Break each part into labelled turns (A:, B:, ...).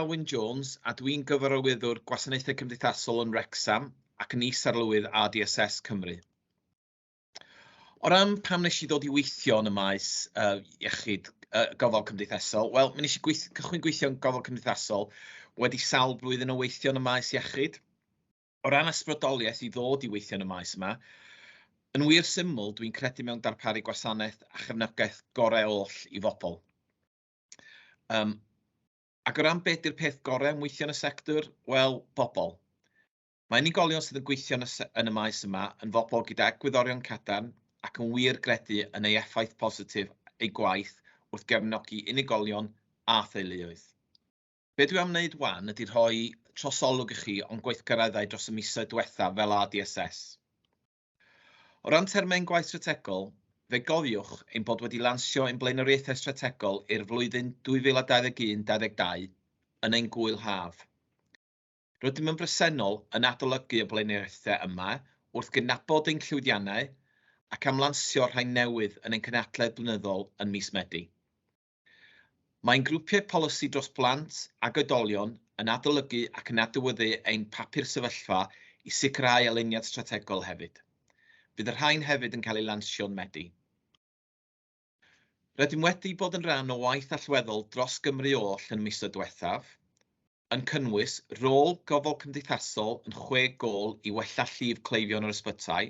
A: Alwyn Jones a dwi'n gyfarwyddwr gwasanaethau cymdeithasol yn Wrecsam ac yn Is-Lywydd ADSS Cymru. O ran pam nes I ddod I weithio yn y maes iechyd gofal cymdeithasol, wel, mi nes I cychwyn gweithio yn gofal cymdeithasol wedi sawl blwyddyn o weithio yn y maes iechyd. O ran ysbrydoliaeth I ddod I weithio yn y maes yma, yn wir syml, dwi'n credu mewn darparu gwasanaeth a chefnogaeth gorau oll I bobl. Ac o ran beth yw'r peth gorau am weithio yn y sector? Wel, bobl. Mae unigolion sydd yn gweithio yn y maes yma yn bobl gyda egwyddorion cadarn ac yn wir gredu yn ei effaith positif ei gwaith wrth gefnogi unigolion a theuluoedd. Be dwi am wneud wan ydy rhoi trosolwg I chi o'n gweithgareddau dros y misoedd diwethaf fel ADSS. O ran termau'n gwaith strategol, fe gofiwch ein bod wedi lansio ein blaenoriaethau strategol i'r flwyddyn 2021-22 yn ein gwyl haf. Rydym yn bresennol yn adolygu y blaenoriaethau yma wrth gynabod ein llwyddiannau ac am lansio rhai newydd yn ein cynadledd blynyddol yn mis Medi. Mae'n grwpiau polisi dros blant ac oedolion yn adolygu ac yn adnewyddu ein papur sefyllfa I sicrhau alyniad strategol hefyd. Bydd y rhain hefyd yn cael ei lansio yn Medi. Rydym wedi bod yn rhan o waith allweddol dros Gymru oll yn misoedd diwethaf, yn cynnwys rôl gofal cymdeithasol yn 6 gôl I wella llif cleifion yr ysbytai,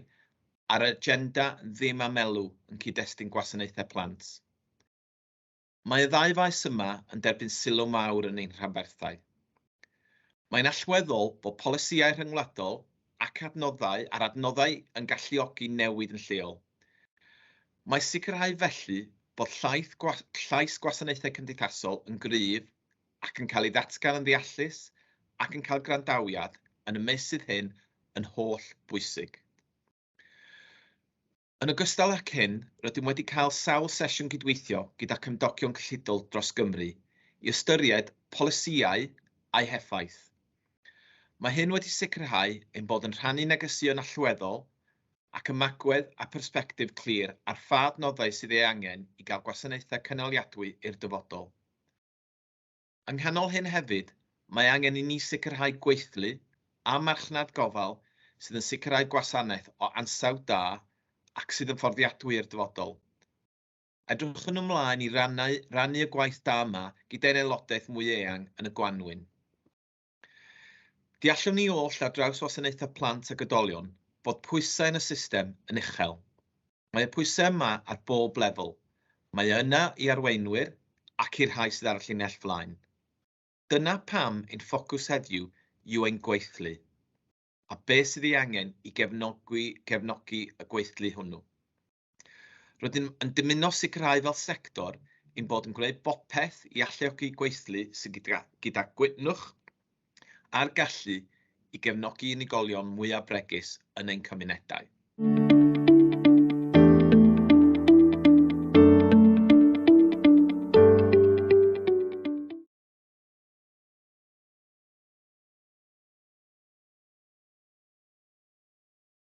A: a'r agenda ddim am elw yn cyd-destun gwasanaethau plant. Mae y ddau faes yma yn derbyn sylw mawr yn ein rhanbarthau. Mae'n allweddol bod polisïau rhyngwladol ac adnoddau a'r adnoddau yn galluogi newid yn lleol. Mae sicrhau felly bod llais gwasanaethau cymdeithasol yn gryf ac yn cael ei ddatgan yn ddeallus ac yn cael grandawiad yn y meysydd hyn yn holl bwysig. Yn ogystal ag hyn, rydym wedi cael sawl sesiwn cydweithio gyda cymdogion cyllidol dros Gymru I ystyried polisïau a'i heffaith. Mae hyn wedi sicrhau ein bod yn rhannu negeseuon allweddol ac ymagwedd a persbectif clir ar pha adnoddau sydd ei angen I gael gwasanaethau cynaliadwy i'r dyfodol. Yng nghanol hyn hefyd, mae angen I ni sicrhau gweithlu a marchnad gofal sydd yn sicrhau gwasanaeth o ansawdd da ac sydd yn fforddiadwy i'r dyfodol. Edrychwn ymlaen I rannu y gwaith da yma gyda'r aelodaeth mwy eang yn y Gwanwyn. Deallwn ni oll ar draws wasanaethau plant ac oedolion bod pwysau yn y system yn uchel. Mae y pwysau yma ar bob lefel. Mae yna I arweinwyr ac i'r rhai sydd ar y llinell flaen. Dyna pam ein ffocws heddiw yw ein gweithlu, a beth sydd ei angen I gefnogi y gweithlu hwnnw. Rydym yn dymuno sicrhau fel sector ein bod yn gwneud bopeth I alluogi gweithlu sydd gyda gwydnwch a'r gallu I gefnogi unigolion mwyaf bregus yn ein cymunedau.